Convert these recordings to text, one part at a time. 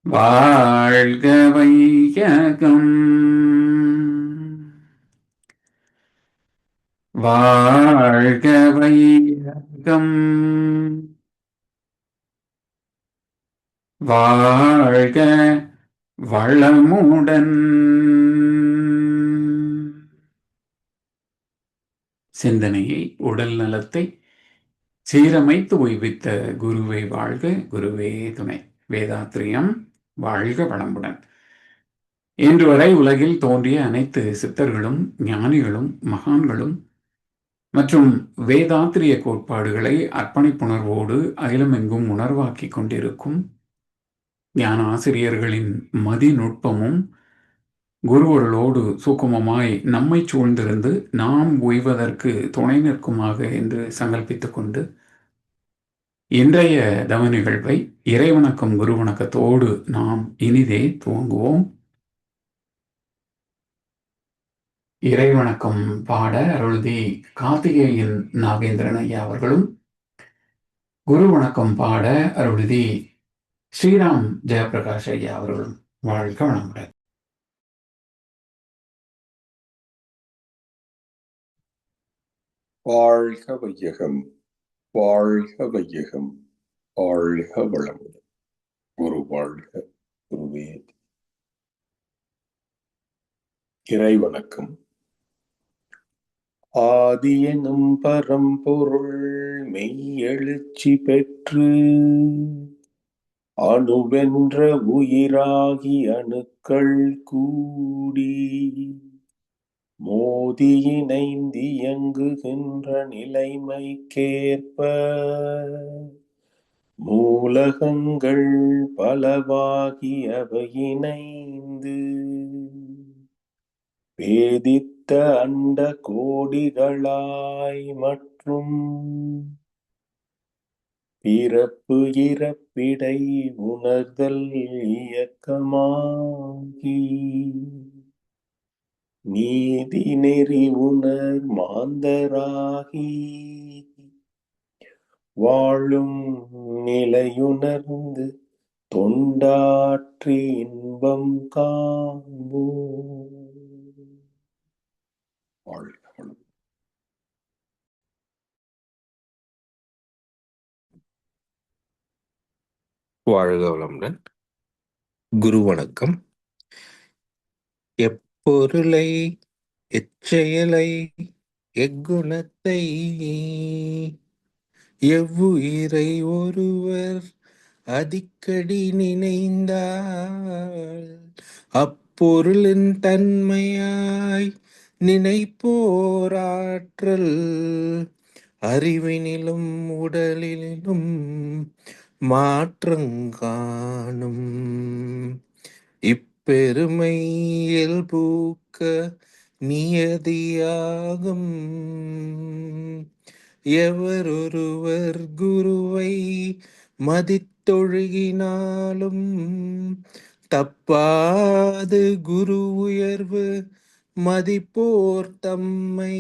வாழ்க வையகம் வாழ்க வையகம் வாழ்க வளமுடன் சிந்தனையை உடல் நலத்தை சீரமைத்து உய்வித்த குருவே வாழ்க, குருவே துணை. வேதாத்ரியம் வாழ்க வளமுடன். இன்று வரை உலகில் தோன்றிய அனைத்து சித்தர்களும் ஞானிகளும் மகான்களும் மற்றும் வேதாத்திரிய கோட்பாடுகளை அர்ப்பணிப்புணர்வோடு அகிலமெங்கும் உணர்வாக்கிக் கொண்டிருக்கும் ஞான ஆசிரியர்களின் மதிநுட்பமும் குருவர்களோடு சூக்குமமாய் நம்மை சூழ்ந்திருந்து நாம் உய்வதற்கு துணை நிற்குமாக என்று சங்கல்பித்துக் கொண்டு இன்றைய தவ நிகழ்வை இறைவணக்கம் குரு வணக்கத்தோடு நாம் இனிதே துவங்குவோம். இறைவணக்கம் பாட அருள்தி கார்த்திகேயன் நாகேந்திரன் ஐயா அவர்களும், குரு வணக்கம் பாட அருள்தி ஸ்ரீராம் ஜெயபிரகாஷ் ஐயா அவர்களும். வாழ்க வளமுடன். வாழ்க வையகம், வாழ்க வையகம், வாழ்க வளமுடன். குரு வாழ்க, குருவே. இறை வணக்கம். ஆதி எனும் பரம்பொருள் மெய்யெழுச்சி பெற்று அணுவென்ற உயிராகி அணுக்கள் கூடி மோதி இணைந்தியங்குகின்ற நிலைமைக்கேற்ப மூலகங்கள் பலவாகி அவை இணைந்து வேதித்த அண்ட கோடிகளாய் மற்றும் பிறப்பு இறப்பிடை உணர்தல் இயக்கமாகி நீதி நெறி உணர் மாந்தராகி வாழும் நிலையுணர்ந்து தொண்டாற்றி இன்பம் காண்போ. வாழ்க வளமுடன். குரு வணக்கம். எப்பொருளை எச்செயலை எக்குணத்தை எவ்வுயிரை ஒருவர் அடிக்கடி நினைந்தால் அப்பொருளின் தன்மையாய் நினைப்போராற்றல் அறிவினிலும் உடலிலும் மாற்றங்காணும். இப்பெருமை இயல்பூக்க நியதியாகும். எவரொருவர் குருவை மதித்தொழுகினாலும் தப்பாது குரு உயர்வு மதிப்போர் தம்மை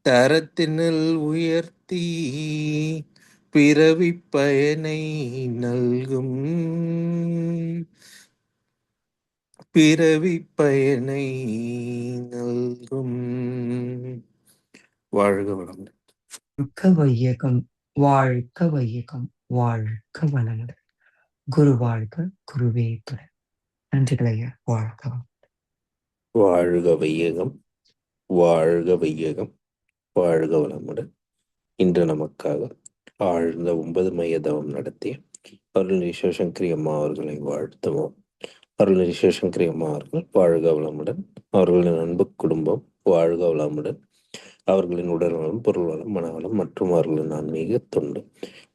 தரத்தினில் உயர்த்தி பிறவி பயனை நல்கும். பிறவி பயனை நல்கும். வாழ்க வளமுடன். வாழ்க வையகம், வாழ்க வையகம், வாழ்க வளமுடன். குரு வாழ்க, குருவே துணை. நன்றிகளையா. வாழ்க வாழ்க வையகம், வாழ்க வையகம், வாழ்க வளமுடன். இன்று நமக்காக ஆழ்ந்த 9 மைய தவம் நடத்திய அருள்நிதி சிவசங்கரி அம்மா அவர்களை வாழ்த்துவோம். அருள்நிதி சிவசங்கரி அம்மா அவர்கள் வாழ்க வளமுடன். அவர்களின் அன்பு குடும்பம் வாழ்க வளமுடன். அவர்களின் உடல் நலம், பொருள் வளம், மனவளம் மற்றும் அவர்களின் ஆன்மீக தொண்டு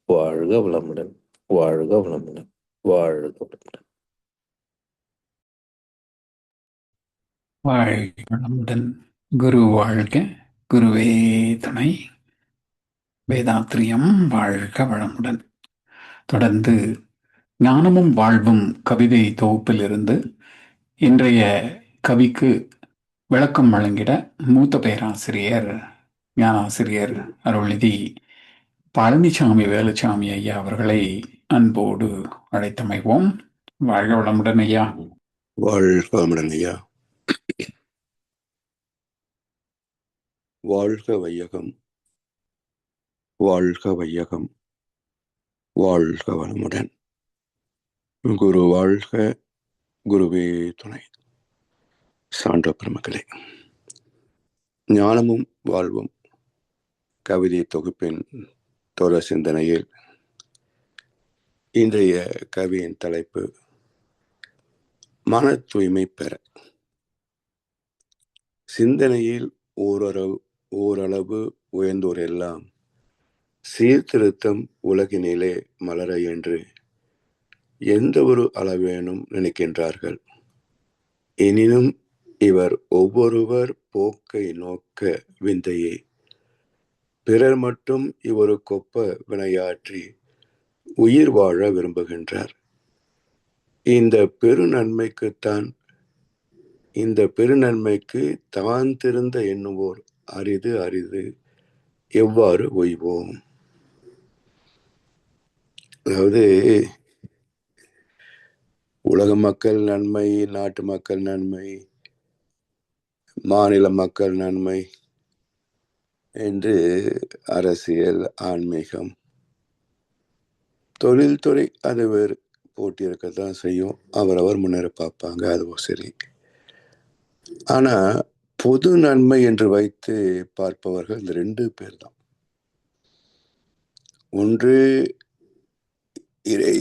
வாழ்க வளமுடன். வாழ்க வளமுடன். வாழ்க வளமுடன். வாழ்க வளமுடன். குரு வாழ்க, குருவே துணை. வேதாத்ரியம் வாழ்க வளமுடன். தொடர்ந்து ஞானமும் வாழ்வும் கவிதை தொகுப்பிலிருந்து இன்றைய கவிக்கு விளக்கம் வழங்கிட மூத்த பேராசிரியர் ஞானாசிரியர் அருள்நிதி பழனிசாமி வேலுச்சாமி ஐயா அவர்களை அன்போடு அழைத்தமைவோம். வாழ்க வளமுடன் ஐயா. வாழ்க வளமுடன் ஐயா. வாழ்க வையகம், வாழ்க வையகம், வாழ்க வளமுடன். குரு வாழ்க, குருவே துணை. சான்ற பெருமக்களே, ஞானமும் வாழ்வும் கவிதை தொகுப்பின் தொடர் சிந்தனையில் இன்றைய கவியின் தலைப்பு மன தூய்மை பெற. சிந்தனையில் ஓரளவு உயர்ந்தோர் எல்லாம் சீர்திருத்தம் உலகினிலே மலர என்று எந்த ஒரு அளவேனும் நினைக்கின்றார்கள். எனினும் இவர் ஒவ்வொருவர் போக்கை நோக்க விந்தையே. பிறர் மட்டும் இவருக்கொப்ப வினையாற்றி உயிர் வாழ விரும்புகின்றார். இந்த பெருநன்மைக்கு தான் திருந்த எண்ணுவோர் அரிது அரிது. எவ்வாறு ஓய்வோம்? அதாவது உலக மக்கள் நன்மை, நாட்டு மக்கள் நன்மை, மாநில மக்கள் நன்மை என்று அரசியல், ஆன்மீகம், தொழில்துறை அது வேறு போட்டி இருக்கத்தான் செய்யும். அவரவர் முன்னேற பார்ப்பாங்க, அதுவும் சரி. ஆனா பொது நன்மை என்று வைத்து பார்ப்பவர்கள் இந்த 2 பேர் தான். ஒன்று இறை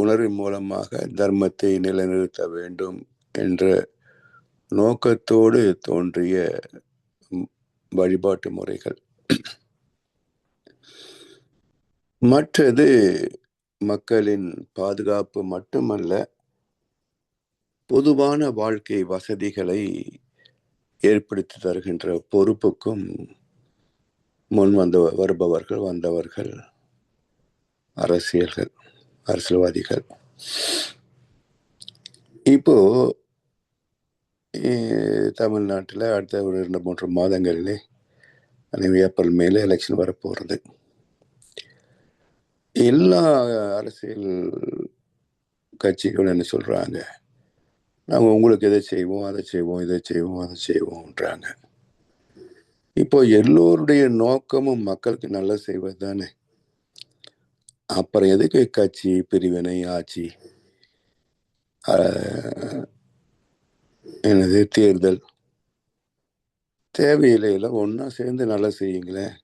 உணர்வின் மூலமாக தர்மத்தை நிலைநிறுத்த வேண்டும் என்ற நோக்கத்தோடு தோன்றிய வழிபாட்டு முறைகள். மற்றது மக்களின் பாதுகாப்பு மட்டுமல்ல, பொதுவான வாழ்க்கை வசதிகளை ஏற்படுத்தி தருகின்ற பொறுப்புக்கும் முன் வந்தவர்கள் அரசியல்வாதிகள். இப்போ தமிழ்நாட்டில் அடுத்த ஒரு 2-3 மாதங்களிலே ஏப்ரல் மேல எலெக்ஷன் வரப்போகிறது. எல்லா அரசியல் கட்சிகளும் என்ன சொல்றாங்க? நாங்கள் உங்களுக்கு எதை செய்வோம், அதை செய்வோம், இதை செய்வோம், அதை செய்வோம்ன்றாங்க. இப்போ எல்லோருடைய நோக்கமும் மக்களுக்கு நல்லா செய்வது தானே. அப்புறம் எதுக்கு கட்சி பிரிவினை, ஆட்சி, தேர்தல்? தேவையில்லை. ஒன்னா சேர்ந்து நல்லா செய்யுங்களேன்.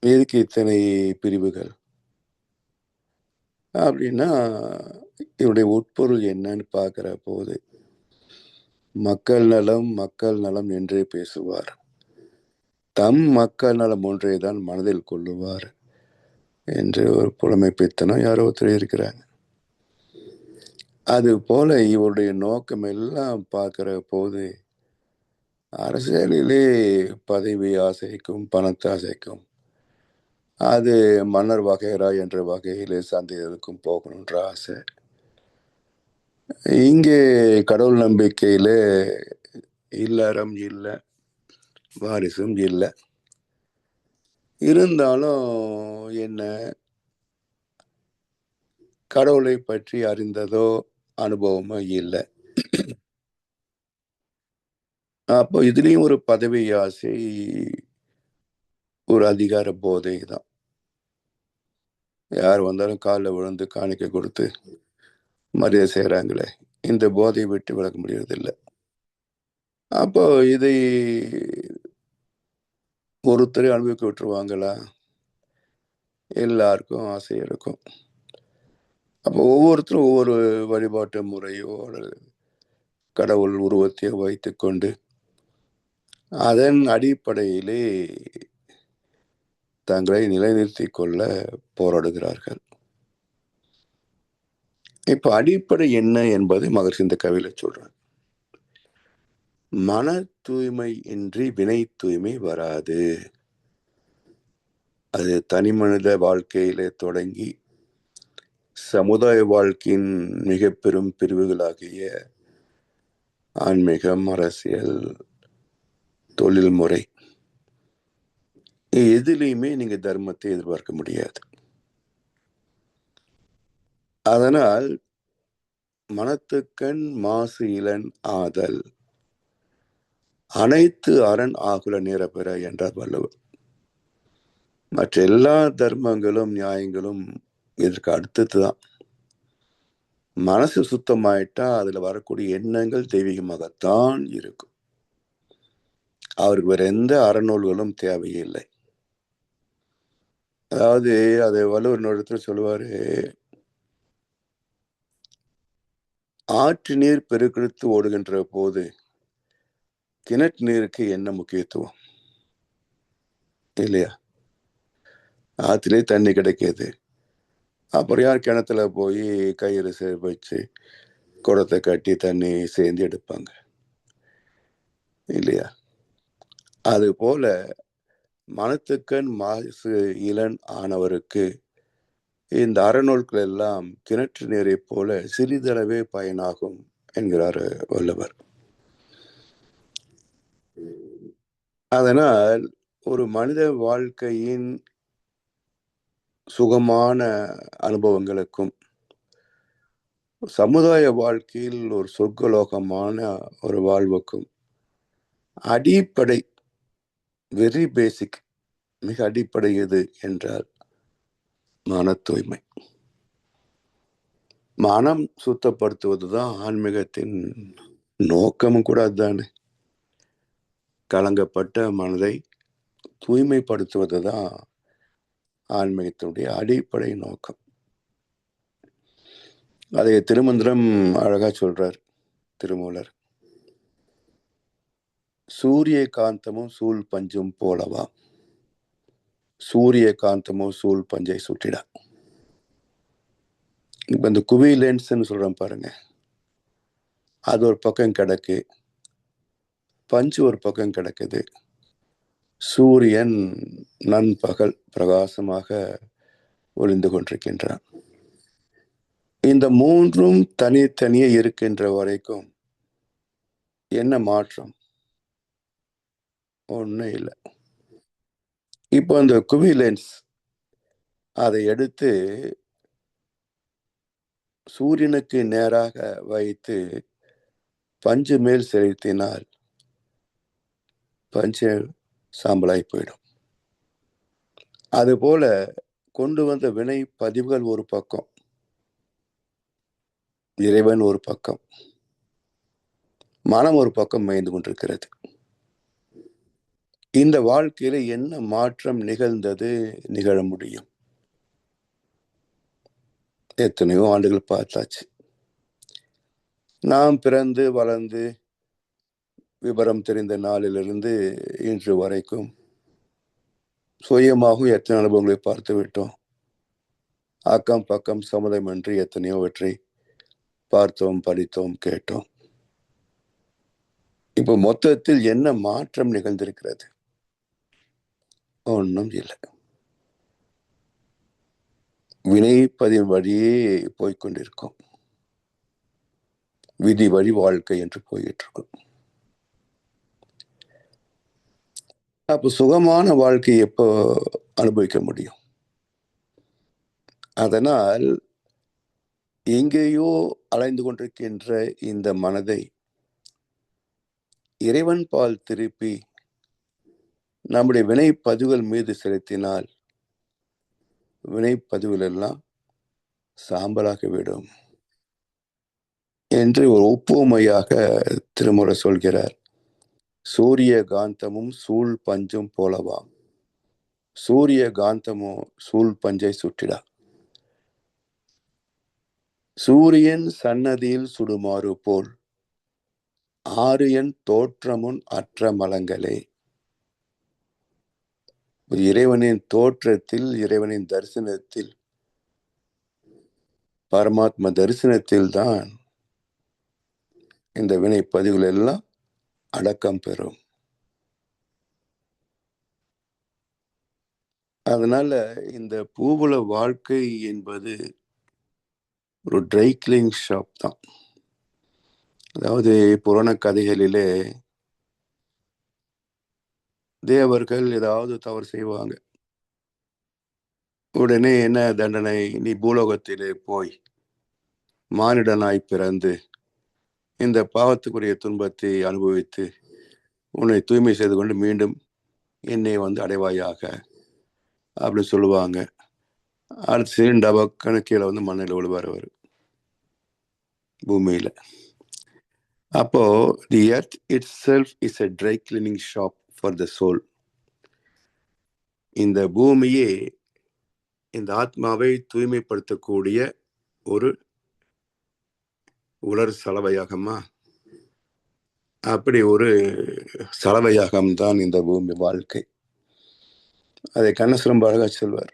எதுக்கு இத்தனை பிரிவுகள்? அப்படின்னா இவருடைய உட்பொருள் என்னன்னு பார்க்கிற போது மக்கள் நலம் என்றே பேசுவார். தம் மக்கள் நலம் ஒன்றே தான் மனதில் கொள்ளுவார் என்று ஒரு புலமை பித்தனம் யாரோ ஒருத்தர் இருக்கிறாங்க. அது போல இவருடைய நோக்கம் எல்லாம் பார்க்கிற போது அரசியலிலே பதவி ஆசைக்கும் பணத்தாசைக்கும், அது மன்னர் வகைரா என்ற வகையிலே சந்தைகளுக்கும் போகணுன்ற ஆசை. இங்கே கடவுள் நம்பிக்கையில இல்லறம் இல்லை, வாரிசும் இல்லை. இருந்தாலும் என்ன, கடவுளை பற்றி அறிந்ததோ அனுபவமோ இல்லை. அப்போ இதுலயும் ஒரு பதவி ஆசை, ஒரு அதிகார போதை தான். யார் வந்தாலும் காலில் விழுந்து காணிக்கை கொடுத்து மரியாதை செய்யறாங்களே, இந்த போதையை விட்டு விலக முடியறதில்லை. அப்போ இதை ஒருத்தரை அனுபவிக்க விட்டுருவாங்களா? எல்லாருக்கும் ஆசை இருக்கும். அப்போ ஒவ்வொருத்தரும் ஒவ்வொரு வழிபாட்டு முறையோ கடவுள் உருவத்தையோ வைத்து கொண்டு அதன் அடிப்படையிலே தங்களை நிலைநிறுத்தி கொள்ள போராடுகிறார்கள். இப்ப அடிப்படை என்ன என்பதை மகர்ஷி இந்த கவியில சொல்றார். மன தூய்மை இன்றி வினை தூய்மை வராது. அது தனி மனித வாழ்க்கையிலே தொடங்கி சமுதாய வாழ்க்கையின் மிக பெரும் பிரிவுகளாகிய ஆன்மீகம், அரசியல், தொழில்முறை, எதிலையுமே நீங்க தர்மத்தை எதிர்பார்க்க முடியாது. அதனால் மனத்துக்கண் மாசு இலன் ஆதல் அனைத்து அரண் ஆகுல நிரப்பெற என்றார் வள்ளுவர். மற்ற எல்லா தர்மங்களும் நியாயங்களும் இதற்கு அடுத்ததுதான். மனசு சுத்தமாயிட்டா அதுல வரக்கூடிய எண்ணங்கள் தெய்வீகமாகத்தான் இருக்கும். அவருக்கு வேற எந்த அறநூல்களும் தேவையில்லை. அதாவது அது வள்ளுவர் இடத்துல சொல்லுவாரு, ஆற்று நீர் பெருக்கெடுத்து ஓடுகின்ற போது கிணற்று நீருக்கு என்ன முக்கியத்துவம் இல்லையா? ஆற்றிலே தண்ணி கிடைக்கிது, அப்புறம் யார் கிணத்துல போய் கயிறு வச்சு குடத்தை கட்டி தண்ணி சேர்ந்து எடுப்பாங்க இல்லையா? அது போல மனத்துக்கண் மாசு இளன் ஆனவருக்கு இந்த அறநூல்கள் எல்லாம் கிணற்று நீரை போல சிறிதளவே பயனாகும் என்கிறார் வள்ளுவர். அதனால் ஒரு மனித வாழ்க்கையின் சுகமான அனுபவங்களுக்கும் சமுதாய வாழ்க்கையில் ஒரு சொர்க்கலோகமான ஒரு வாழ்வுக்கும் அடிப்படை, வெரி பேசிக், மிக அடிப்படை எது என்றால் மன தூய்மை. மனம் சுத்தப்படுத்துவதுதான் ஆன்மீகத்தின் நோக்கமும் கூட அதுதானே. கலங்கப்பட்ட மனதை தூய்மைப்படுத்துவதுதான் ஆன்மீகத்தினுடைய அடிப்படை நோக்கம். அதை திருமந்திரம் அழகா சொல்றார் திருமூலர். சூரிய காந்தமும் சூழ் பஞ்சும் போலவா, சூரிய காந்தமும் சூழ் பஞ்சை சுட்டிடா. இப்ப இந்த குவி லென்ஸ்ன்னு சொல்றோம் பாருங்க, அது ஒரு பக்கம் கிடக்கு, பஞ்சு ஒரு பக்கம் கிடக்குது. சூரியன் நண்பகல் பிரகாசமாக ஒளிந்து கொண்டிருக்கின்றான். இந்த மூன்றும் தனித்தனியே இருக்கின்ற வரைக்கும் என்ன மாற்றம்? ஒன்றும் இல்லை. இப்போ அந்த குவி லென்ஸ் அதை எடுத்து சூரியனுக்கு நேராக வைத்து பஞ்சு மேல் செலுத்தினால் பஞ்சு சாம்பலாய் போயிடும். அதுபோல கொண்டு வந்த வினை பதிவுகள் ஒரு பக்கம், இறைவன் ஒரு பக்கம், மனம் ஒரு பக்கம் மேய்ந்து கொண்டிருக்கிறது. இந்த வாழ்க்கையில என்ன மாற்றம் நிகழ்ந்தது, நிகழ முடியும்? எத்தனையோ ஆண்டுகள் பார்த்தாச்சு. நாம் பிறந்து வளர்ந்து விவரம் தெரிந்த நாளிலிருந்து இன்று வரைக்கும் சுயமாகவும் எத்தனை அனுபவங்களை பார்த்து விட்டோம். அக்கம் பக்கம் சமுதாயம் என்று எத்தனையோவற்றை பார்த்தோம், படித்தோம், கேட்டோம். இப்போ மொத்தத்தில் என்ன மாற்றம் நிகழ்ந்திருக்கிறது? ஒன்றும் இல்லை. வினைப்பதின் வழியே போய்கொண்டிருக்கும், விதி வழி வாழ்க்கை என்று போயிட்டு இருக்கும். அப்போ சுகமான வாழ்க்கையை எப்போ அனுபவிக்க முடியும்? அதனால் எங்கேயோ அலைந்து கொண்டிருக்கின்ற இந்த மனதை இறைவன் பால் திருப்பி நம்முடைய வினைப்பதிவுகள் மீது செலுத்தினால் வினைப்பதிவுகள் எல்லாம் சாம்பலாகிவிடும் என்று ஒரு ஒப்புமையாக திருமுறை சொல்கிறார். சூரிய காந்தமும் சூழ் பஞ்சும் போலவாம், சூரிய காந்தமோ சூழ் பஞ்சை சுட்டிடா. சூரியன் சன்னதியில் சுடுமாறு போல் ஆரியன் தோற்றமுன் அற்ற மலங்களே. இறைவனின் தோற்றத்தில், இறைவனின் தரிசனத்தில், பரமாத்ம தரிசனத்தில் தான் இந்த வினைப்பதிவுகள் எல்லாம் அடக்கம் பெறும். அதனால இந்த பூவுல வாழ்க்கை என்பது ஒரு ட்ரை கிளீனிங் ஷாப் தான். அதாவது புராண கதைகளிலே தேவர்கள் ஏதாவது தவறு செய்வாங்க, உடனே என்ன தண்டனை? நீ பூலோகத்திலே போய் மானிடனாய் பிறந்து இந்த பாவத்துக்குரிய துன்பத்தை அனுபவித்து உன்னை தூய்மை செய்து கொண்டு மீண்டும் என்னை அடைவாயாக அப்படின்னு சொல்லுவாங்க. அடுத்து டபக்குன்னு கீழே மண்ணில் விழுவார் அவர் பூமியில. அப்போ the earth itself is a dry cleaning shop for the soul. இந்த பூமியே இந்த ஆத்மாவை தூய்மைப்படுத்தக்கூடிய ஒரு உலர் சலவையாகமா, அப்படி ஒரு சலவையாகம்தான் இந்த பூமி வாழ்க்கை. அதை கண்ணசுரம் அழகா சொல்வார்.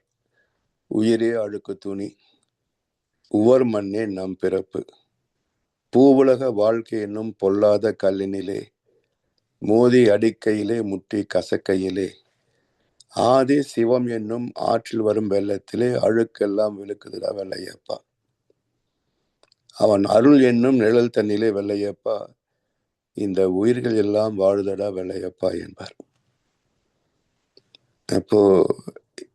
உயிரே அழுக்கு துணி, உவர் மண்ணே நம் பிறப்பு, பூவுலக வாழ்க்கை என்னும் பொல்லாத கல்லினிலே மோதி அடிக்கையிலே முட்டி கசக்கையிலே ஆதி சிவம் என்னும் ஆற்றில் வரும் வெள்ளத்திலே அழுக்கெல்லாம் விழுக்குதுடா வெள்ளையப்பா, அவன் அருள் என்னும் நிழல் தண்ணிலே வெள்ளையப்பா, இந்த உயிர்கள் எல்லாம் வாழுதடா வெள்ளையப்பா என்பார். அப்போ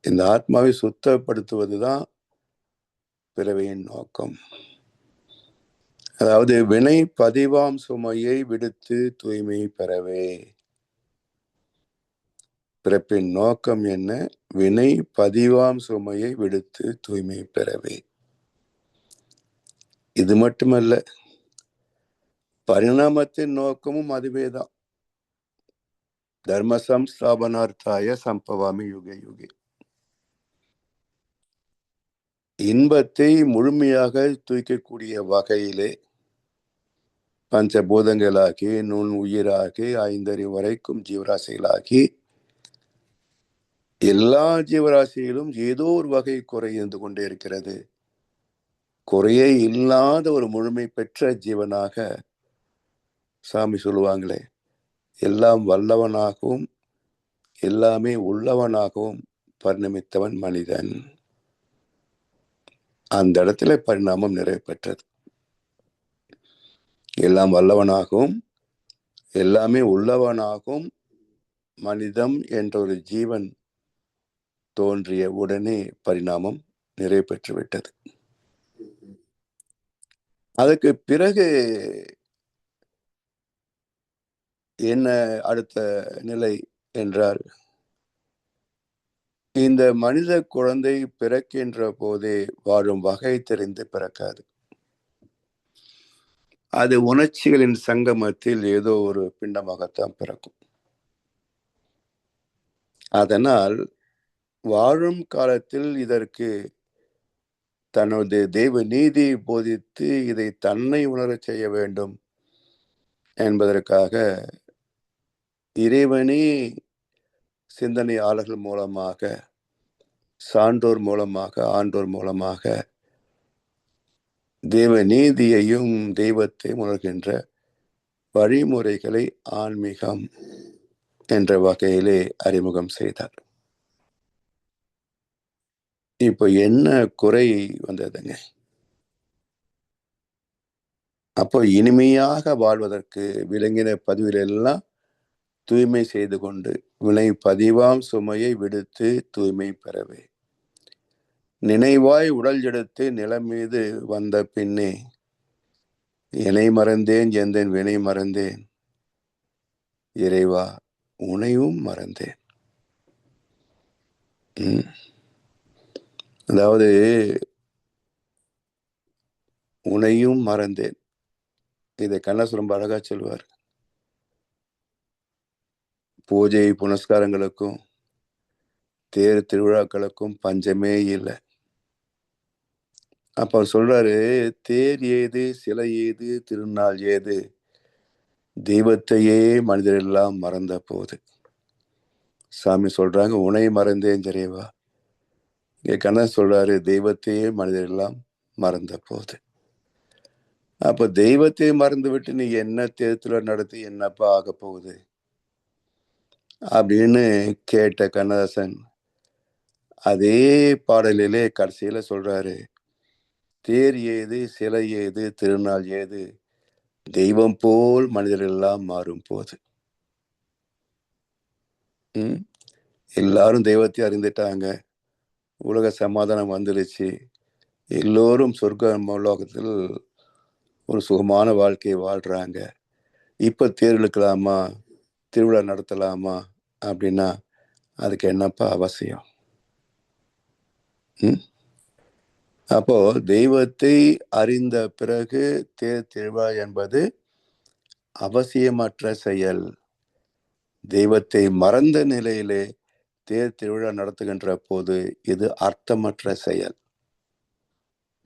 இந்த ஆத்மாவை சுத்தப்படுத்துவதுதான் பிறவியின் நோக்கம். அதாவது வினை பதிவாம் சுமையை விடுத்து தூய்மை பெறவே. பிறப்பின் நோக்கம் என்ன? வினை பதிவாம் சுமையை விடுத்து தூய்மை பெறவே. இது மட்டுமல்ல, பரிணாமத்தின் நோக்கமும் அதுவேதான். தர்ம சம்ஸ்தாபனார்த்தாய சம்பவாமி யுகே யுகே. இன்பத்தை முழுமையாக தூய்க்கக்கூடிய வகையிலே பஞ்சபூதங்களாகி நுண் உயிராகி ஐந்தறிவு வரைக்கும் ஜீவராசிகளாகி எல்லா ஜீவராசியிலும் ஏதோ ஒரு வகை குறை இருந்து கொண்டே இருக்கிறது. குறையே இல்லாத ஒரு முழுமை பெற்ற ஜீவனாக சாமி சொல்லுவாங்களே, எல்லாம் வல்லவனாகவும் எல்லாமே உள்ளவனாகவும் பரிணமித்தவன் மனிதன். அந்த இடத்துல பரிணாமம் நிறைவு பெற்றது. எல்லாம் வல்லவனாகவும் எல்லாமே உள்ளவனாகவும் மனிதம் என்ற ஒரு ஜீவன் தோன்றிய உடனே பரிணாமம் நிறைவு பெற்று விட்டது. அதுக்கு பிறகு என்ன அடுத்த நிலை என்றால், இந்த மனித குழந்தை பிறக்கின்ற போதே வாழும் வகை தெரிந்து பிறக்காது. அது உணர்ச்சிகளின் சங்கமத்தில் ஏதோ ஒரு பிண்டமாகத்தான் பிறக்கும். அதனால் வாழும் காலத்தில் இதற்கு தனது தெய்வ நீதி போதித்து இதை தன்னை உணரச் செய்ய வேண்டும் என்பதற்காக இறைவனே சிந்தனையாளர்கள் மூலமாக, சான்றோர் மூலமாக, ஆண்டோர் மூலமாக தெய்வ நீதியையும் தெய்வத்தை உணர்கின்ற வழிமுறைகளை ஆன்மீகம் என்ற வகையிலே அறிமுகம் செய்தார். இப்போ என்ன குறை வந்ததுங்க? அப்போ இனிமையாக வாழ்வதற்கு விலங்கின பதிவிலெல்லாம் தூய்மை செய்து கொண்டு வினை பதிவாம் சுமையை விடுத்து தூய்மை பெறவே. நினைவாய் உடல் எடுத்து நிலம் மீது வந்த பின்னே என்னை மறந்தேன் எந்தன் வினை மறந்தேன் இறைவா உனையும் மறந்தேன். அதாவது உனையும் மறந்தேன். இதை கண்ணதாசன் ரொம்ப அழகா சொல்வார். பூஜை புனஸ்காரங்களுக்கும் தேர் திருவிழாக்களுக்கும் பஞ்சமே இல்லை. அப்ப சொல்றாரு, தேர் ஏது சிலை ஏது திருநாள் ஏது தெய்வத்தையே மனிதரெல்லாம் மறந்த போது. சாமி சொல்றாங்க உனை மறந்தேன் இறைவா. இங்க கண்ணன் சொல்றாரு தெய்வத்தையே மனிதரெல்லாம் மறந்த போது. அப்ப தெய்வத்தை மறந்து விட்டு நீ என்ன தேர்தல நடத்தி என்னப்பா ஆக போகுது அப்படின்னு கேட்ட கண்ணதாசன் அதே பாடலிலே கடைசியில சொல்றாரு, தேர் ஏது சிலை ஏது திருநாள் ஏது தெய்வம் போல் மனிதரெல்லாம் மாறும் போது. எல்லாரும் தெய்வத்தை அறிந்துட்டாங்க, உலக சமாதானம் வந்துருச்சு, எல்லோரும் சொர்க்க லோகத்தில் ஒரு சுகமான வாழ்க்கையை வாழ்றாங்க. இப்ப தேர் இழுக்கலாமா, திருவிழா நடத்தலாமா அப்படின்னா அதுக்கு என்னப்பா அவசியம்? அப்போ தெய்வத்தை அறிந்த பிறகு தேர் திருவிழா என்பது அவசியமற்ற செயல். தெய்வத்தை மறந்த நிலையிலே தேர் திருவிழா நடத்துகின்ற போது இது அர்த்தமற்ற செயல்.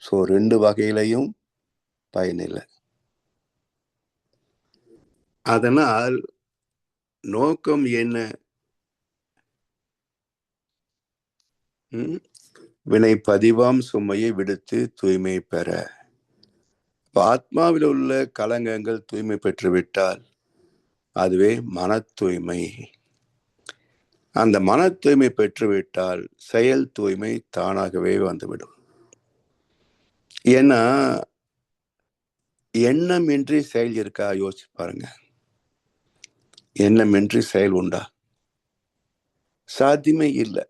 ஸோ 2 வகையிலையும் பயனில்லை. அதனால் நோக்கம் என்ன? வினை பதிவாம் சுமையை விடுத்து தூய்மை பெற. ஆத்மாவில் உள்ள கலங்கங்கள் தூய்மை பெற்றுவிட்டால் அதுவே மன தூய்மை. அந்த மன தூய்மை பெற்றுவிட்டால் செயல் தூய்மை தானாகவே வந்துவிடும். ஏன்னா எண்ணமின்றி செயல் இருக்கா? யோசிச்சு பாருங்க. எண்ணமின்றி செயல் உண்டா? சாத்தியமே இல்லை.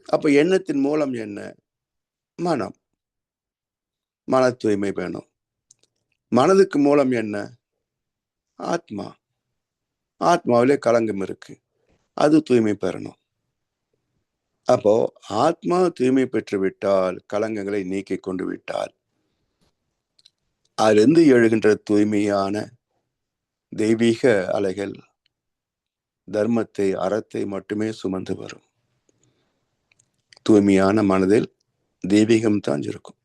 அப்ப எண்ணத்தின் மூலம் என்ன? மனம். மன தூய்மை வேணும். மனதுக்கு மூலம் என்ன? ஆத்மா. ஆத்மாவிலே களங்கம் இருக்கு, அது தூய்மை பெறணும். அப்போ ஆத்மா தூய்மை பெற்று விட்டால், களங்கங்களை நீக்கி கொண்டு விட்டால், அதிலிருந்து எழுகின்ற தூய்மையான தெய்வீக அலைகள் தர்மத்தை, அறத்தை மட்டுமே சுமந்து வரும். தூய்மையான மனதில் தெய்வீகம் தான் இருக்கும்.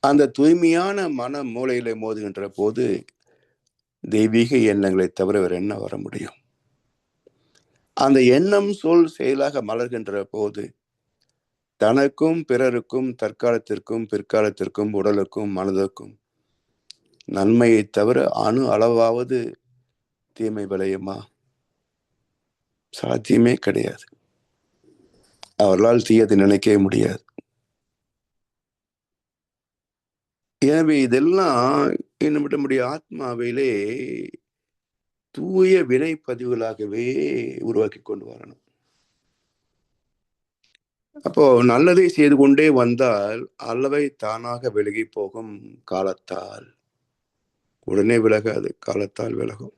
அந்த தூய்மையான மன மூலையில மோதுகின்ற போது தெய்வீக எண்ணங்களை தவிர வேற என்ன வர முடியும்? அந்த எண்ணம் சொல் செயலாக மலர்கின்ற போது தனக்கும் பிறருக்கும் தற்காலத்திற்கும் பிற்காலத்திற்கும் உடலுக்கும் மனதுக்கும் நன்மையை தவிர அணு அளவாவது தீமை விளையுமா? சாத்தியமே கிடையாது. அவர்களால் தீயதை நினைக்கவே முடியாது. எனவே இதெல்லாம் நம்முடைய ஆத்மாவிலே தூய வினை பதிவுகளாகவே உருவாக்கி கொண்டு வரணும். அப்போ நல்லதை செய்து கொண்டே வந்தால் அல்லவை தானாக விலகி போகும். காலத்தால் உடனே விலகாது, காலத்தால் விலகும்.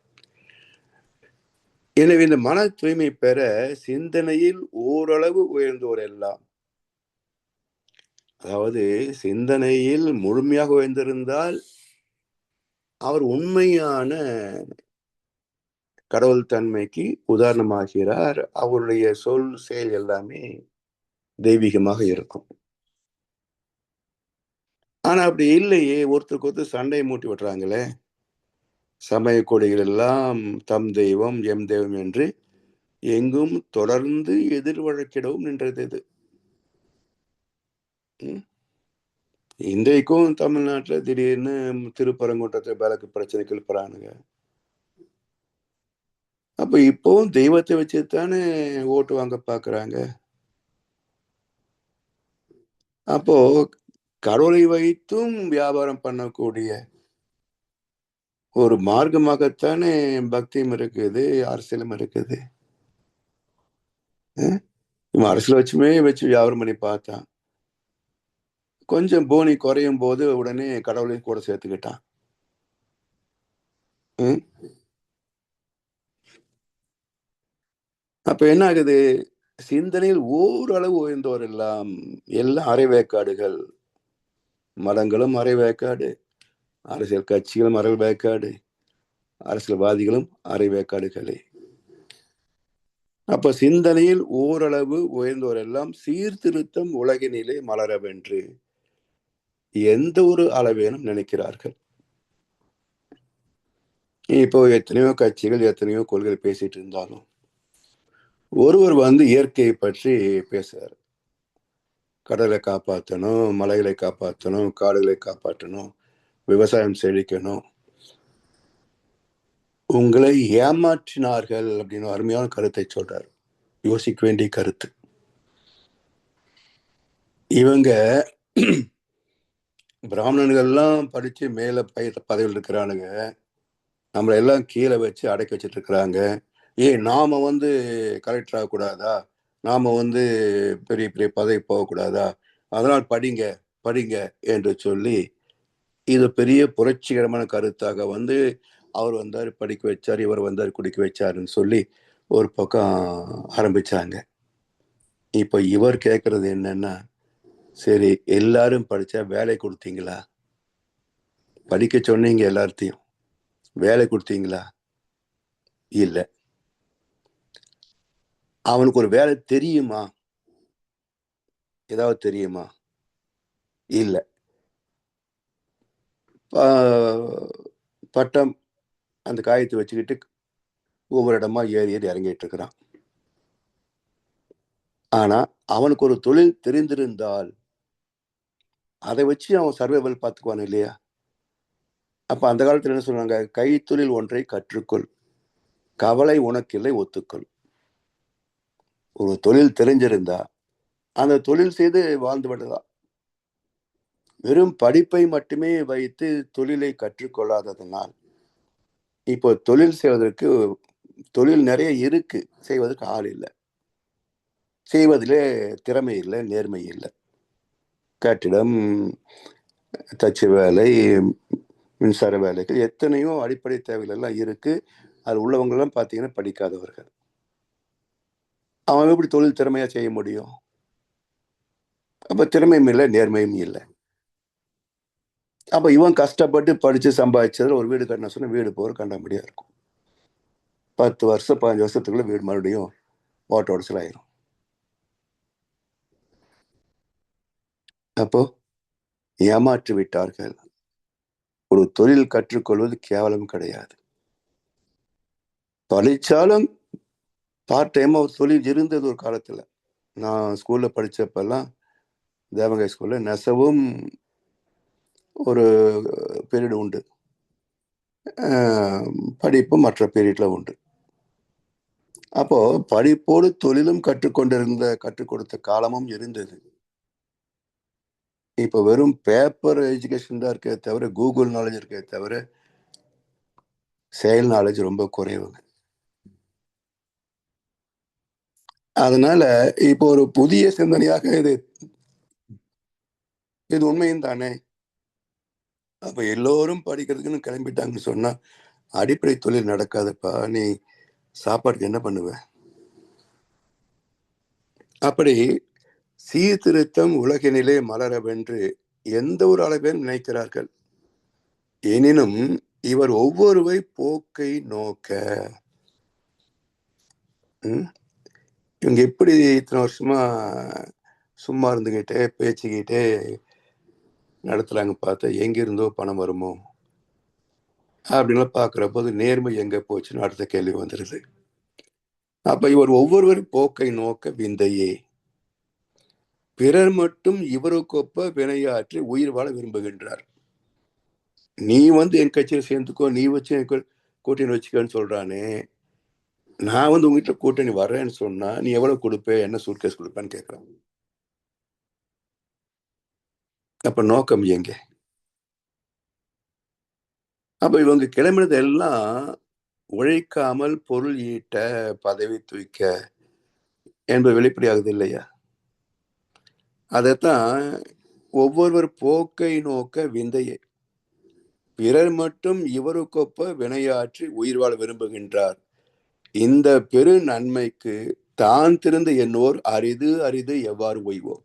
எனவே இந்த மன தூய்மை பெற சிந்தனையில் ஓரளவு உயர்ந்தோர் எல்லாம், அதாவது சிந்தனையில் முழுமையாக உயர்ந்திருந்தால் அவர் உண்மையான கடவுள் தன்மைக்கு உதாரணமாகிறார். அவருடைய சொல் செயல் எல்லாமே தெய்வீகமாக இருக்கும். ஆனா அப்படி இல்லையே, ஒருத்தருக்கு ஒருத்தர் சண்டையை மூட்டி விட்டுறாங்களே. சமய கொடிகள் எல்லாம் தம் தெய்வம் எம் தெய்வம் என்று எங்கும் தொடர்ந்து எதிர் வழக்கிடவும் நின்றது இது. இன்றைக்கும் தமிழ்நாட்டுல திடீர்னு திருப்பரங்குன்றத்துல விளக்கு பிரச்சனைக்கு எழுப்புறானுங்க. அப்ப இப்பவும் தெய்வத்தை வச்சுத்தானே ஓட்டு வாங்க பாக்குறாங்க. அப்போ கடவுளை வைத்தும் வியாபாரம் பண்ணக்கூடிய ஒரு மார்க்கமாகத்தானே பக்தியும் இருக்குது, அரசியலும் இருக்குது. அரசியல் வச்சு வியாபாரம் பண்ணி பார்த்தான். கொஞ்சம் போனி குறையும் போது உடனே கடவுளையும் கூட சேர்த்துக்கிட்டான். அப்ப என்ன ஆகுது? சிந்தனையில் ஓரளவு உயர்ந்தோர் எல்லாம் அரைவேக்காடுகள். மதங்களும் அரைவேக்காடு, அரசியல் கட்சிகளும் அரைவேக்காடு, அரசியல்வாதிகளும் அரைவேக்காடுகளே. அப்ப சிந்தனையில் ஓரளவு உயர்ந்தோர் எல்லாம் சீர்திருத்தம் உலகினிலே மலரவென்று எந்த ஒரு அளவேனும் நினைக்கிறார்கள். இப்போ எத்தனையோ கட்சிகள், எத்தனையோ கொள்கை பேசிட்டு இருந்தாலும் ஒருவர் இயற்கையை பற்றி பேசுறார். கடலை காப்பாற்றணும், மலைகளை காப்பாற்றணும், காடுகளை காப்பாற்றணும், விவசாயம் செழிக்கணும். உங்களை ஏமாற்றினார்கள் அப்படின்னு அருமையான கருத்தை சொல்றார். யோசிக்க வேண்டிய கருத்து. இவங்க பிராமணர்கள்லாம் படிச்சு மேல பதவியில் இருக்கிறானுங்க, நம்மளை எல்லாம் கீழே வச்சு அடக்கி வச்சிட்டு இருக்கிறாங்க. நாம கலெக்டர் ஆகக்கூடாதா? நாம பெரிய பெரிய பதவி போகக்கூடாதா? அதனால் படிங்க படிங்க என்று சொல்லி இது பெரிய புரட்சிகரமான கருத்தாக வந்து அவர் வந்தார் படிக்க வச்சார், இவர் வந்தார் குடிக்க வச்சாருன்னு சொல்லி ஒரு பக்கம் ஆரம்பிச்சாங்க. இப்போ இவர் கேட்கறது என்னன்னா, சரி எல்லாரும் படிச்சா வேலை கொடுத்தீங்களா? படிக்க சொன்னீங்க எல்லார்த்தையும், வேலை கொடுத்தீங்களா? இல்ல. அவனுக்கு ஒரு வேலை தெரியுமா? ஏதாவது தெரியுமா? இல்ல. பட்டம் அந்த காயத்தை வச்சுக்கிட்டு ஒவ்வொரு இடமா ஏறி ஏறி இறங்கிட்டு இருக்கிறான். ஆனா அவனுக்கு ஒரு தொழில் தெரிந்திருந்தால் அதை வச்சு அவன் சர்வைவல் பார்த்துக்குவான் இல்லையா? அப்ப அந்த காலத்துல என்ன சொன்னாங்க, கைத்தொழில் ஒன்றை கற்றுக்கொள், கவலை உனக்கில்லை ஒத்துக்கொள். ஒரு தொழில் தெரிஞ்சிருந்தா அந்த தொழில் செய்து வாழ்ந்து விடலாம். வெறும் படிப்பை மட்டுமே வைத்து தொழிலை கற்றுக்கொள்ளாததனால் இப்போ தொழில் செய்வதற்கு தொழில் நிறைய இருக்கு, செய்வதற்கு ஆள் இல்லை, செய்வதிலே திறமை இல்லை, நேர்மை இல்லை. கட்டிடம், தச்சு வேலை, மின்சார வேலைகள், எத்தனையோ அடிப்படை தேவைகள் எல்லாம் இருக்கு. அது உள்ளவங்கெல்லாம் பார்த்தீங்கன்னா படிக்காதவர்கள். அவன் எப்படி தொழில் திறமையா செய்ய முடியும்? அப்ப திறமையும் இல்லை, நேர்மையும் இல்லை. அப்ப இவன் கஷ்டப்பட்டு படிச்சு சம்பாதிச்சதுல ஒரு வீடு கட்டின சொன்னா வீடு போற கண்டபடியா இருக்கும். 10 வருஷம் 15 வருஷத்துக்குள்ள வீடு மறுபடியும் ஓட்ட உடச்சல் ஆயிரும். அப்போ ஏமாற்றி விட்டார்கள். ஒரு தொழில் கற்றுக்கொள்வது கேவலம் கிடையாது. படிச்சாலும் பார்ட் டைமா ஒரு தொழில் இருந்தது ஒரு காலத்துல. நான் ஸ்கூல்ல படிச்சப்பெல்லாம் தேவகை ஸ்கூல்ல நெசவும் ஒரு பீரியட் உண்டு, படிப்பு மற்ற பீரியட்ல உண்டு. அப்போ படிப்போடு தொழிலும் கற்றுக் கொடுத்த காலமும் இருந்தது. இப்போ வெறும் பேப்பர் எஜுகேஷன் தான் இருக்கே தவிர, கூகுள் நாலேஜ் இருக்கே தவிர செயல் நாலேஜ் ரொம்ப குறைவுங்க. அதனால இப்போ ஒரு புதிய சிந்தனையாக இது உண்மையும் தானே. அப்ப எல்லோரும் படிக்கிறதுக்குன்னு கிளம்பிட்டாங்கன்னு சொன்னா அடிப்படை தொழில் நடக்காதப்பா. நீ சாப்பாட்டுக்கு என்ன பண்ணுவ? அப்படி சீர்திருத்தம் உலகினிலே மலரவென்று எந்த ஒரு அளவில் நினைக்கிறார்கள். எனினும் இவர் ஒவ்வொருவை போக்கை நோக்க, இவங்க எப்படி இத்தனை வருஷமா சும்மா இருந்துகிட்டே பேச்சுக்கிட்டே நடத்துறாங்க பார்த்தா எங்கிருந்தோ பணம் வருமோ அப்படின்லாம் பார்க்கிற போது நேர்மை எங்க போச்சுன்னு அடுத்த கேள்வி வந்துடுது. அப்ப இவர் ஒவ்வொருவர் போக்கை நோக்க விந்தையே, பிறர் மட்டும் இவருக்கொப்ப வினையாற்றி உயிர் வாழ விரும்புகின்றார். நீ வந்து என் கட்சியில சேர்ந்துக்கோ, நீ வச்சு என் கூட்டணி வச்சுக்கன்னு சொல்றானே, நான் வந்து உங்க வீட்டுல கூட்டணி வர்றேன்னு சொன்னா நீ எவ்வளவு கொடுப்ப, என்ன சூட்கேஸ் கொடுப்பேன்னு கேட்கிறான். அப்ப நோக்கம் எங்க? அப்ப இவங்க கிளம்பினது எல்லாம் உழைக்காமல் பொருள் ஈட்ட, பதவி தூக்க என்பது வெளிப்படையாகுது இல்லையா? அதைத்தான் ஒவ்வொருவர் போக்கை நோக்க விந்தையே, பிறர் மட்டும் இவருக்கொப்ப வினையாற்றி உயிர் வாழ விரும்புகின்றார். இந்த பெரு நன்மைக்கு தான் திருந்த என்னோர் அரிது அரிது எவ்வாறு ஓய்வோம்.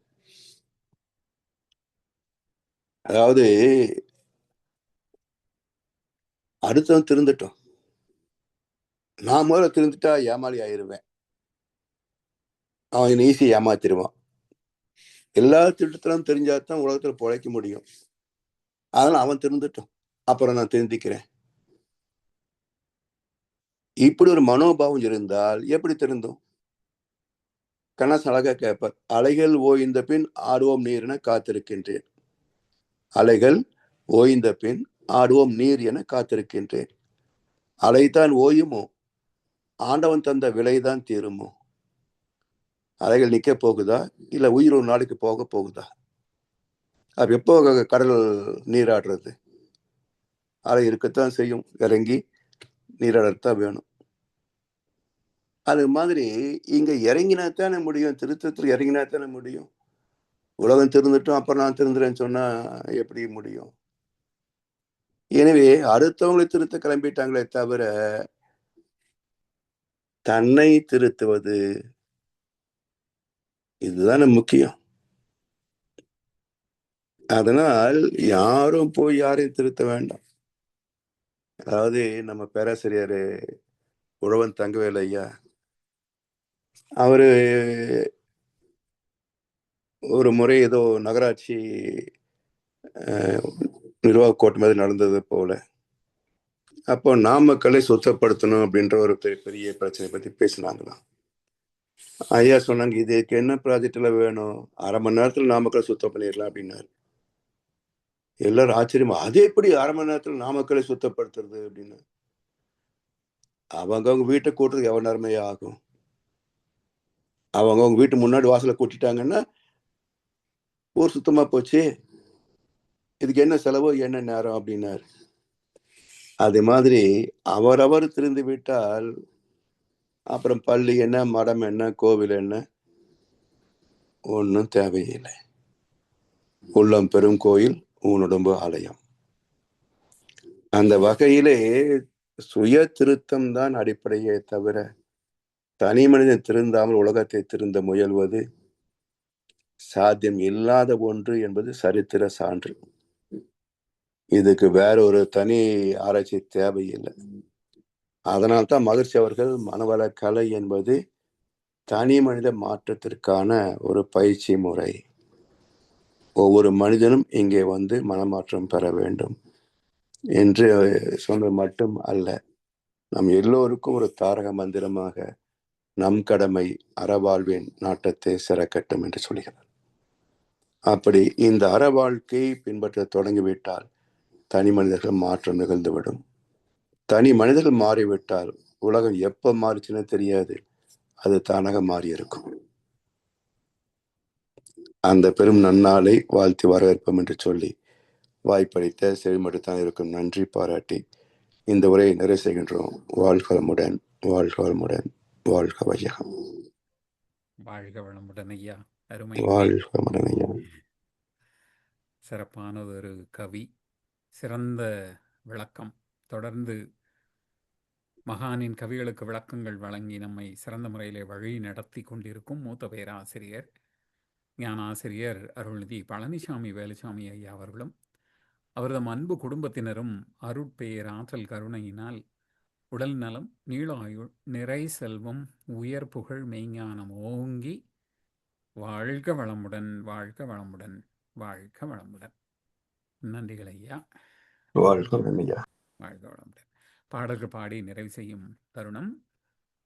அதாவது அடுத்தவன் திருந்தட்டும், நான் முதல்ல திருந்துட்டா ஏமாளி ஆயிருவேன், அவன் ஈஸியா ஏமாத்திருவான். எல்லா திட்டத்திலும் தெரிஞ்சாதான் உலகத்துல பிழைக்க முடியும். அதனால அவன் திருந்தட்டும், அப்புறம் நான் திருந்திக்கிறேன். இப்படி ஒரு மனோபாவம் இருந்தால் எப்படி திருந்தும்? கண்ணாசன் அழகா கேட்பார், அலைகள் ஓய்ந்த பின் ஆடுவோம் நீர் என காத்திருக்கின்றேன். அலைகள் ஓய்ந்த பின் ஆடுவோம் நீர் என காத்திருக்கின்றேன். அலைதான் ஓயுமோ, ஆண்டவன் தந்த விலைதான் தீருமோ? அலைகள் நிக்க போகுதா, இல்ல உயிர் ஒரு நாளைக்கு போக போகுதா? அப்ப எப்போ கடல் நீராடுறது? அலை இருக்கத்தான் செய்யும், இறங்கி நீராடத்தான் வேணும். அது மாதிரி இங்க இறங்கினாத்தானே முடியும், திருத்தத்தில் இறங்கினாத்தானே முடியும். உலகம் திருந்துட்டும் அப்புறம் நான் திருந்துறேன்னு சொன்னா எப்படி முடியும்? எனவே அடுத்தவங்களை திருத்த கிளம்பிட்டாங்களே தவிர தன்னை திருத்துவது இதுதானே முக்கியம். அதனால் யாரும் போய் யாரையும் திருத்த வேண்டாம். அதாவது நம்ம பேராசிரியர் உழவன் தங்கவேலு ஐயா அவரு ஒரு முறை ஏதோ நகராட்சி நிர்வாக கோட்டு மாதிரி நடந்தது போல, அப்போ நாமக்கலை சுத்தப்படுத்தணும் அப்படின்ற ஒரு பெரிய பிரச்சனை பத்தி பேசினாங்களாம். ஐயா சொன்னாங்க, இதுக்கு என்ன ப்ராஜெக்ட்ல வேணும், 1/2 மணி நேரத்துல நாமக்கலை சுத்தம் பண்ணிடலாம் அப்படின்னாரு. எல்லாரும் ஆச்சரியமா, அது எப்படி 1/2 மணி நேரத்துல நாமக்கலை சுத்தப்படுத்துறது அப்படின்னு. அவங்க வீட்டை கூட்டுறதுக்கு எவ்வளவு நேரமே ஆகும்? அவங்க வீட்டு முன்னாடி வாசலை கூட்டிட்டாங்கன்னா ஊர் சுத்தமா போச்சு, இதுக்கு என்ன செலவு என்ன நேரம் அப்படின்னாரு. அது மாதிரி அவரவர் திருந்து விட்டால் அப்புறம் பள்ளி என்ன, மடம் என்ன, கோவில் என்ன, ஒன்றும் தேவையில்லை. உள்ளம் பெரும் கோயில், ஊனுடம்பு ஆலயம். அந்த வகையிலே சுய திருத்தம் தான் அடிப்படையே தவிர தனி மனிதன் திருந்தாமல் உலகத்தை திருந்த முயல்வது சாத்தியம் இல்லாத ஒன்று என்பது சரித்திர சான்று. இதுக்கு வேற ஒரு தனி ஆராய்ச்சி தேவையில்லை. அதனால்தான் மகிழ்ச்சி அவர்கள் மனவள கலை என்பது தனி மனித மாற்றத்திற்கான ஒரு பயிற்சி முறை. ஒவ்வொரு மனிதனும் இங்கே வந்து மனமாற்றம் பெற வேண்டும் என்று சொன்னது மட்டும் அல்ல, நம் எல்லோருக்கும் ஒரு தாரக மந்திரமாக நம் கடமை அறவாழ்வின் நாட்டத்தை சிறக்கட்டும் என்று சொல்கிறார். அப்படி இந்த அற வாழ்க்கையை பின்பற்ற தொடங்கிவிட்டால் தனி மனிதர்கள் மாற்றம் நிகழ்ந்துவிடும். தனி மனிதர்கள் மாறிவிட்டால் உலகம் எப்ப மாறிச்சுன்னு தெரியாது, அது தானாக மாறி இருக்கும். அந்த பெரும் நன்னாளை வாழ்த்தி வரவேற்போம் என்று சொல்லி வாய்ப்பளித்த செவிமடுத்தான் இருக்கும் நன்றி பாராட்டி இந்த உரையை நிறைவு செய்கின்றோம். வாழ்க வளமுடன், வாழ்க வளமுடன், வாழ்க வையகம். வாழ்க வளமுடன் ஐயா. அருமை. வாழ்க வளமுடன் ஐயா. சிறப்பானது ஒரு கவி, சிறந்த விளக்கம். தொடர்ந்து மகானின் கவிகளுக்கு விளக்கங்கள் வழங்கி நம்மை சிறந்த முறையிலே வழி நடத்தி கொண்டிருக்கும் மூத்த பேராசிரியர் ஞானாசிரியர் அருள்நிதி பழனிசாமி வேலுசாமி ஐயா அவர்களும் அவரது அன்பு குடும்பத்தினரும் அருட்பேராற்றல் கருணையினால் உடல் நலம், நீளாயுள், நிறை செல்வம், உயர் புகழ், மெய்ஞானம் ஓங்கி வாழ்க வளமுடன், வாழ்க வளமுடன், வாழ்க வளமுடன். நன்றிகள் ஐயா. வாழ்க வளமுடன் ஐயா. வாழ்க வளமுடன். பாடல்கள் பாடி நிறைவு செய்யும் தருணம்.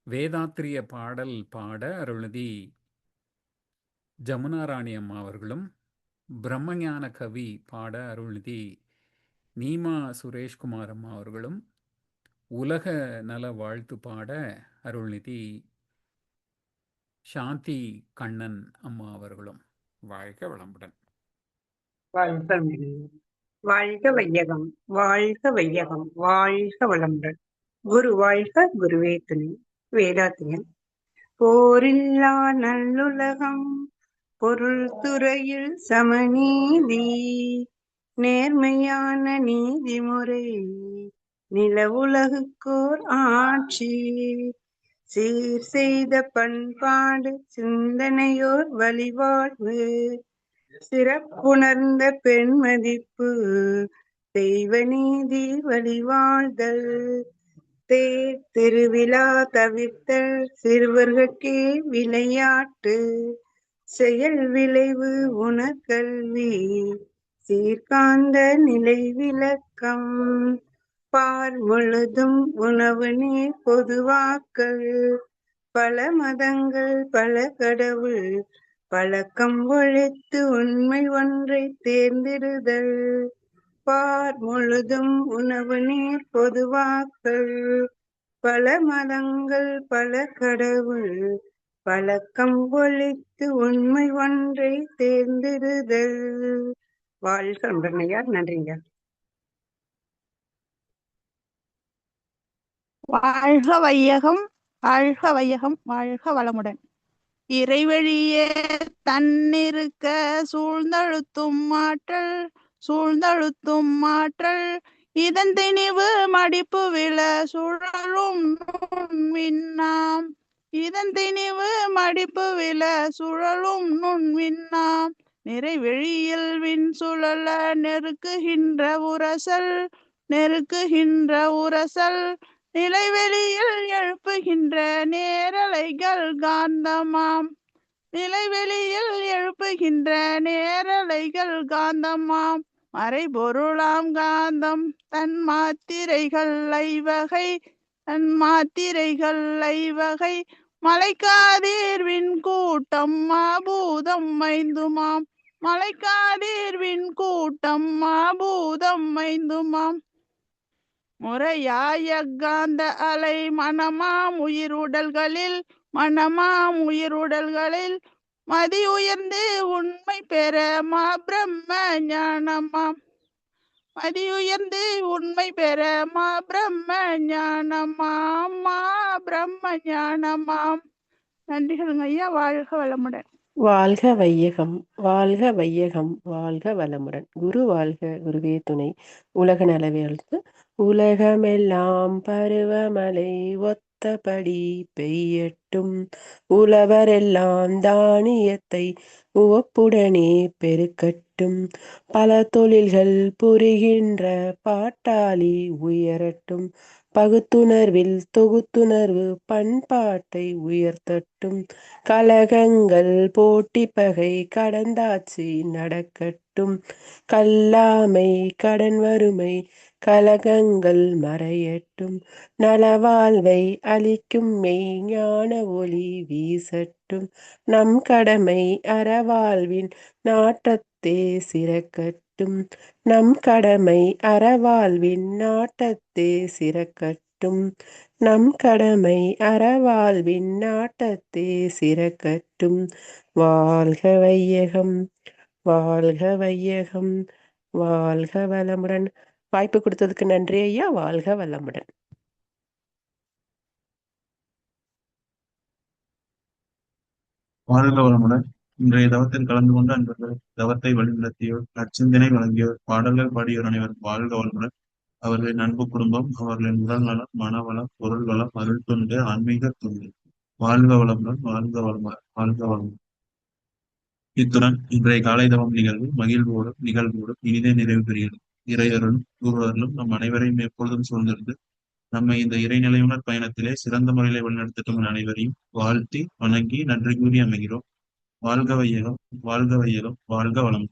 வேதாத்திரிய பாடல் பாட அருள்நிதி ஜமுனா ராணி அம்மா அவர்களும், பிரம்மஞான கவி பாட அருள்நிதி நீமா சுரேஷ்குமார் அம்மா அவர்களும், உலக நல வாழ்த்து பாட அருள்நிதி சாந்தி கண்ணன் அம்மா அவர்களும். வாழ்க வளமுடன். வாழ்க வையகம், வாழ்க வையகம், வாழ்க வளமுடன். குரு வாழ்க, குருவே துணை. வேதாத்தியன். போரில்லா நல்லுலகம், பொருள் துறையில் சமநீதி, நேர்மையான நீதிமுறை, நில உலகுக்கோர் ஆட்சி, சீர் செய்த பண்பாடு, சிந்தனையோர் வழிவாழ்வு, சிறப்புணர்ந்த பெண் மதிப்பு, தெய்வ நீதி வழிவாழ்தல், திருவிழா தவிர்த்தல், சிறுவர்கட்கே விளையாட்டு, செயல் விளைவு உணர்கல்வி, சீர்காந்த நிலை விளக்கம், பார் முழுதும் உணவு நீர் பொதுவாக்கல், பல மதங்கள் பல கடவுள் பழக்கம் ஒழித்து உண்மை ஒன்றை தேர்ந்திடுதல், பார் முழுதும் உணவு நீர் பொதுவாக்கல், பல மதங்கள் பல கடவுள் பழக்கம் ஒழித்து உண்மை ஒன்றை தேர்ந்திடுதல். வாழ்க நன்றிங்க. நன்றிங்க. வாழ்க வையகம், வாழ்க வையகம், வாழ்க வளமுடன். இறைவழியே தன்னிருக்க சூழ்ந்தழுத்தும் ஆற்றல், சூழ்ந்தழுத்தும் ஆற்றல், இதன் திணிவு மடிப்பு விழ சுழலும் நுண்மின்னாம். இதன் திணிவு மடிப்பு விழ சுழலும் நுண்மின்னாம். நிறைவெளியில் விண் சுழல நெருக்குகின்ற உரசல் நெருக்குகின்ற உரசல். நிலைவெளியில் எழுப்புகின்ற நேரலைகள் காந்தமாம். நிலைவெளியில் எழுப்புகின்ற நேரலைகள் காந்தமாம். மறைபொருளாம் காந்தம் தன் மாத்திரைகள் ஐவகை தன் மாத்திரைகள் ஐவகை. மலைக்காதீர்வின் கூட்டம் மாபூதம் ஐந்துமாம். மலைக்காதீர்வின் கூட்டம் மாபூதம் ஐந்துமாம். முறையாய காந்த அலை மனமாம் உயிருடல்களில் மனமாம் உயிருடல்களில் மதி உயர்ந்து உண்மை பெற மா பிரம்ம ஞானமாம். மதி உயர்ந்து உண்மை பெற மா பிரம்ம ஞானமாம். மா பிரம்ம ஞானமாம். நன்றிகளுங்க ஐயா. வாழ்க வளமுடன். வாழ்க வையகம், வாழ்க வையகம், வாழ்க வளமுடன். குரு வாழ்க, குருவே துணை. உலக நலவேழ்த்து. உலகமெல்லாம் பருவமழை ஒத்தபடி பெய்யட்டும். உழவரெல்லாம் தானியத்தை உவப்புடனே பெருக்கட்டும். பல தொழில்கள் புரிகின்ற பாட்டாளி உயரட்டும். பகுத்துணர்வில் தொகுத்துணர்வு பண்பாட்டை உயர்த்தட்டும். கலகங்கள் போட்டி பகை கடந்தாட்சி நடக்கட்டும். கல்லாமை கடன் வறுமை கலகங்கள் மறையட்டும். நலவாழ்வை அளிக்கும் மெய்ஞான ஒளி வீசட்டும். நம் கடமை அறவாழ்வின் நாட்டத்தே சிறக்கட்டும். நம் கடமை அறவாழ்வின் நாட்டத்தே சிறக்கட்டும். நம் கடமை அறவாழ்வின் நாட்டத்தே சிறக்கட்டும். வாழ்க வையகம், வாழ்க வையகம், வாழ்க வளமுடன். வாய்ப்பு கொடுத்ததுக்கு நன்றி ஐயா. வாழ்க வளமுடன். வாழ்க வளமுடன். இன்றைய தவத்தில் கலந்து கொண்ட அன்பர்கள், தவத்தை வழிநடத்தியோர், நற்சிந்தனை வழங்கியோர், பாடல்கள் பாடியோர் அனைவரும் வாழ்க வளமுடன். அவர்களின் அன்பு குடும்பம், அவர்களின் உடல் நலம், மனவளம், பொருள் வளம், அருள் தொண்டு, ஆன்மீக தொண்டு. வாழ்க வளமுடன், வாழ்க வளமுடன், வாழ்க வளமுடன். இத்துடன் இன்றைய காலை தவம் நிகழ்வு மகிழ்வோடும் நிகழ்வோடும் இனிதே நிறைவு பெறுகிறது. இறையருளும் குருவர்களும் நம் அனைவரையும் எப்பொழுதும் சூழ்ந்திருந்து நம்மை இந்த இறைநிலையுணர் பயணத்திலே சிறந்த முறையிலே வழிநடத்தட்டும் அனைவரையும் வாழ்த்தி வணங்கி நன்றி கூறி அமைகிறோம். வாழ்க வையகம், வாழ்க வையகம், வாழ்க வளம்.